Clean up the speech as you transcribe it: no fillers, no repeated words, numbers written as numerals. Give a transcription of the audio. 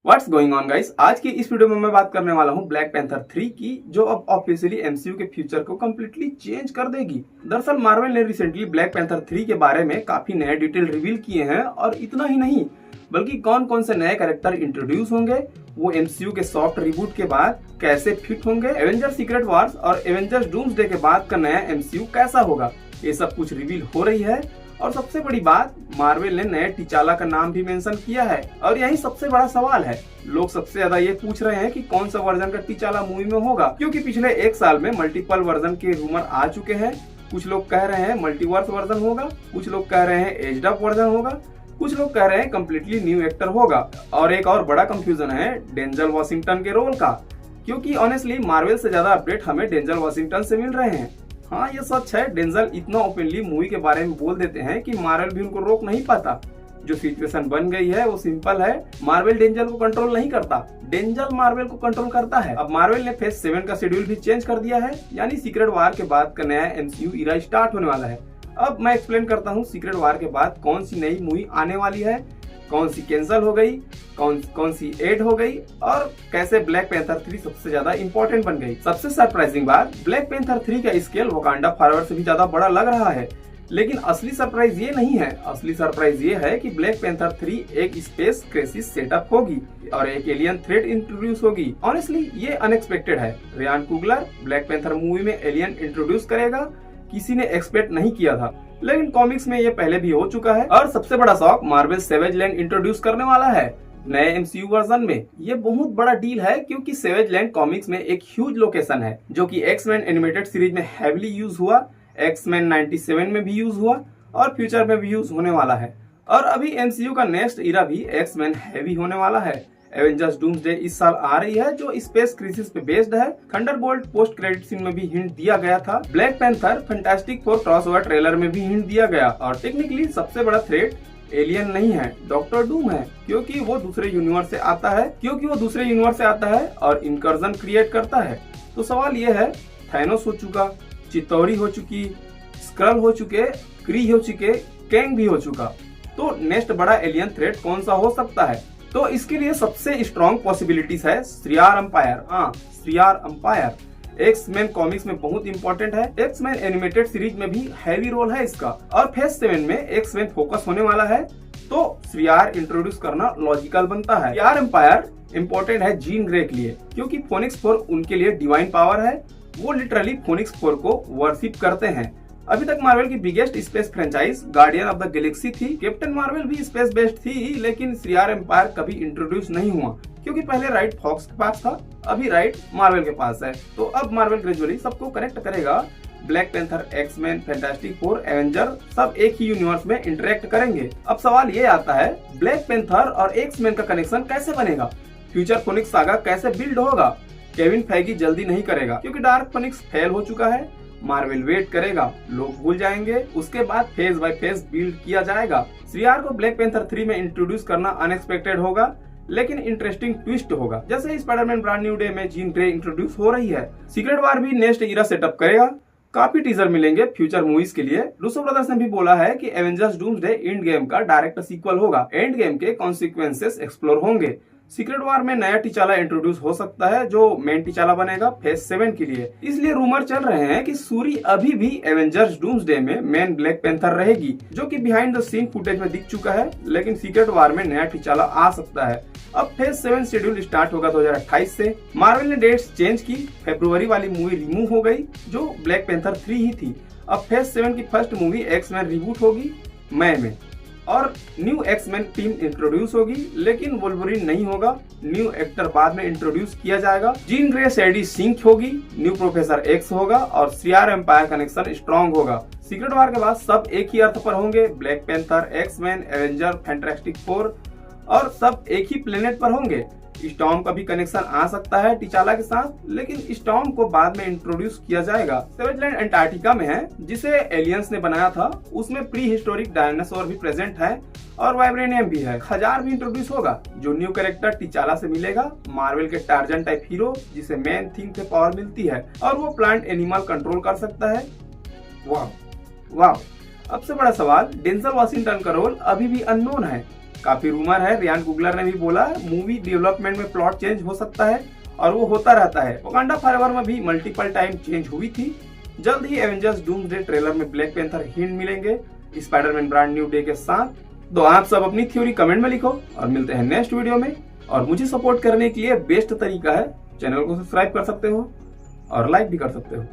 What's going on guys, आज की इस वीडियो में मैं बात करने वाला हूं ब्लैक पैंथर 3 की, जो अब ऑफिशियली एमसीयू के फ्यूचर को कम्प्लीटली चेंज कर देगी। दरअसल मार्वल ने रिसेंटली ब्लैक पैंथर 3 के बारे में काफी नए डिटेल रिवील किए हैं, और इतना ही नहीं बल्कि कौन कौन से नए कैरेक्टर इंट्रोड्यूस होंगे, वो एमसीयू के सॉफ्ट रिबूट के बाद कैसे फिट होंगे, एवेंजर सीक्रेट वार्स और एवेंजर्स डूम्सडे के बाद का नया एमसीयू कैसा होगा, ये सब कुछ रिवील हो रही है। और सबसे बड़ी बात, मार्वल ने नए टिचाला का नाम भी मेंशन किया है। और यही सबसे बड़ा सवाल है, लोग सबसे ज्यादा ये पूछ रहे हैं कि कौन सा वर्जन का टिचाला मूवी में होगा, क्योंकि पिछले एक साल में मल्टीपल वर्जन के रूमर आ चुके हैं। कुछ लोग कह रहे हैं मल्टीवर्स वर्जन होगा, कुछ लोग कह रहे हैं एज्ड अप वर्जन होगा, कुछ लोग कह रहे हैं कम्प्लीटली न्यू एक्टर होगा। और एक और बड़ा कंफ्यूजन है डेंजल वॉशिंगटन के रोल का, क्योंकि ऑनेस्टली मार्वल से ज्यादा अपडेट हमें डेंजल वॉशिंगटन से मिल रहे हैं। हाँ, ये सच है, डेंजल इतना ओपनली मूवी के बारे में बोल देते हैं कि मार्वल भी उनको रोक नहीं पाता। जो सिचुएशन बन गई है वो सिंपल है, मार्वल डेंजल को कंट्रोल नहीं करता, डेंजल मार्वल को कंट्रोल करता है। अब मार्वल ने फेज 7 का शेड्यूल भी चेंज कर दिया है, यानी सीक्रेट वार के बाद का नया एमसीयू इरा स्टार्ट होने वाला है। अब मैं एक्सप्लेन करता हूँ सीक्रेट वार के बाद कौन सी नई मूवी आने वाली है, कौन सी कैंसिल हो गई, कौन सी एड हो गई, और कैसे ब्लैक पैंथर 3 सबसे ज्यादा इंपॉर्टेंट बन गई। सबसे सरप्राइजिंग बात, ब्लैक पैंथर 3 का स्केल वकांडा फॉरवर्ड से भी ज्यादा बड़ा लग रहा है। लेकिन असली सरप्राइज ये नहीं है, असली सरप्राइज ये है कि ब्लैक पैंथर 3 एक स्पेस क्राइसिस सेटअप होगी और एक एलियन थ्रेट इंट्रोड्यूस होगी। ऑनेस्टली ये अनएक्सपेक्टेड है। Ryan Coogler Black Panther movie में एलियन इंट्रोड्यूस करेगा, किसी ने एक्सपेक्ट नहीं किया था, लेकिन कॉमिक्स में ये पहले भी हो चुका है। और सबसे बड़ा shock, Marvel Savage Land introduce करने वाला है नए एमसीयू वर्जन में। ये बहुत बड़ा डील है, क्योंकि सेवेज लैंड कॉमिक्स में एक ह्यूज लोकेशन है, जो कि एक्समैन एनिमेटेड सीरीज में हैवीली यूज हुआ, एक्समैन 97 में भी यूज हुआ और फ्यूचर में भी यूज होने वाला है। और अभी एमसीयू का नेक्स्ट इरा भी एक्समैन हैवी होने वाला है। एवेंजर्स डूम्सडे इस साल आ रही है, जो स्पेस क्राइसिस पे बेस्ड है। थंडरबोल्ट पोस्ट क्रेडिट सीन में भी हिंट दिया गया था। Black panther fantastic four crossover trailer में भी हिंट दिया गया। और टेक्निकली सबसे बड़ा थ्रेट एलियन नहीं है, डॉक्टर डूम है, क्योंकि वो दूसरे यूनिवर्स से आता है और इनकर्जन क्रिएट करता है। तो सवाल ये है, थैनोस हो चुका, चितौरी हो चुकी, स्क्रल हो चुके, क्री हो चुके, कैंग भी हो चुका, तो नेक्स्ट बड़ा एलियन थ्रेट कौन सा हो सकता है? तो इसके लिए सबसे स्ट्रॉन्ग पॉसिबिलिटीज है श्रियार एम्पायर। श्रियार एम्पायर एक्समैन कॉमिक्स में बहुत इंपॉर्टेंट है, एक्समैन एनिमेटेड सीरीज में भी हैवी रोल है इसका, और फेज 7 में एक्समैन फोकस होने वाला है, तो श्रियार इंट्रोड्यूस करना लॉजिकल बनता है। श्रियार एम्पायर इंपॉर्टेंट है जीन ग्रे के लिए, क्योंकि फोनिक्स 4 उनके लिए डिवाइन पावर है, वो लिटरली फोनिक्स 4 को वर्शिप करते हैं। अभी तक मार्वल की biggest space franchise guardian of the Galaxy थी। कैप्टन मार्वल भी स्पेस बेस्ड थी, लेकिन श्रियार एम्पायर कभी इंट्रोड्यूस नहीं हुआ, क्योंकि पहले राइट फॉक्स के पास था, अभी राइट मार्वल के पास है। तो अब मार्वल ग्रेजुअली सबको कनेक्ट करेगा। Black Panther, X-Men, Fantastic Four, Avenger सब एक ही यूनिवर्स में इंटरेक्ट करेंगे। अब सवाल ये आता है, ब्लैक पैंथर और एक्समैन का कनेक्शन कैसे बनेगा? फ्यूचर फोनिक्स सागा कैसे बिल्ड होगा? केविन फैगी जल्दी नहीं करेगा, क्योंकि डार्क फोनिक्स फेल हो चुका है। मार्वल वेट करेगा, लोग भूल जाएंगे, उसके बाद फेज बाय फेज बिल्ड किया जाएगा। श्रियार को ब्लैक पैंथर 3 में इंट्रोड्यूस करना अनएक्सपेक्टेड होगा, लेकिन इंटरेस्टिंग ट्विस्ट होगा। जैसे स्पाइडरमैन ब्रांड न्यू डे में जीन ग्रे इंट्रोड्यूस हो रही है, सीक्रेट वार भी नेक्स्ट इरा सेटअप करेगा। काफी टीजर मिलेंगे फ्यूचर मूवीज के लिए। रूसो ब्रदर्स ने भी बोला है कि एवेंजर्स डूम्सडे एंड गेम का डायरेक्ट सीक्वल होगा, एंड गेम के कॉन्सिक्वेंसेस एक्सप्लोर होंगे। सीक्रेट वार में नया टिचाला इंट्रोड्यूस हो सकता है, जो मेन टिचाला बनेगा फेज 7 के लिए। इसलिए रूमर चल रहे हैं कि सूरी अभी भी एवेंजर्स डूम्सडे में मेन ब्लैक पैंथर रहेगी, जो कि बिहाइंड द सीन फुटेज में दिख चुका है, लेकिन सीक्रेट वार में नया टिचाला आ सकता है। अब फेज 7 शेड्यूल स्टार्ट होगा 2028 से। मार्वल ने डेट्स चेंज की, फरवरी वाली मूवी रिमूव हो गई, जो ब्लैक पैंथर 3 ही थी। अब फेज 7 की फर्स्ट मूवी एक्समैन रिबूट होगी मई में, और न्यू एक्समैन टीम इंट्रोड्यूस होगी, लेकिन वोल्वरिन नहीं होगा, न्यू एक्टर बाद में इंट्रोड्यूस किया जाएगा। जीन ग्रे सैडी सिंक होगी, न्यू प्रोफेसर एक्स होगा, और श्रियार एम्पायर कनेक्शन स्ट्रॉन्ग होगा। सीक्रेट वार के बाद सब एक ही अर्थ पर होंगे, Black Panther, X-Men, Avenger, Fantastic Four, और सब एक ही प्लेनेट पर होंगे। स्टॉर्म का भी कनेक्शन आ सकता है टिचाला के साथ, लेकिन स्टॉर्म को बाद में इंट्रोड्यूस किया जाएगा। सेवेज लैंड अंटार्कटिका में है, जिसे एलियंस ने बनाया था, उसमें प्री हिस्टोरिक डायनासोर भी प्रेजेंट है और वाइब्रेनियम भी है। खजार भी इंट्रोड्यूस होगा, जो न्यू कैरेक्टर टिचाला से मिलेगा, मार्वल के टार्जन टाइप हीरो, जिसे मेन थीम से पावर मिलती है और वो प्लांट एनिमल कंट्रोल कर सकता है। वाह वाह। अब से बड़ा सवाल, डेंजल वॉशिंगटन का रोल अभी भी अननोन है। काफी रूमर है, रियान कुगलर ने भी बोला मूवी डेवलपमेंट में प्लॉट चेंज हो सकता है और वो होता रहता है। वकांडा फॉरएवर में भी मल्टीपल टाइम चेंज हुई थी। जल्द ही एवेंजर्स डूम्सडे ट्रेलर में ब्लैक पैंथर हिंट मिलेंगे स्पाइडरमैन ब्रांड न्यू डे के साथ। तो आप सब अपनी थ्योरी कमेंट में लिखो और मिलते हैं नेक्स्ट वीडियो में। और मुझे सपोर्ट करने के लिए बेस्ट तरीका है, चैनल को सब्सक्राइब कर सकते हो और लाइक भी कर सकते हो।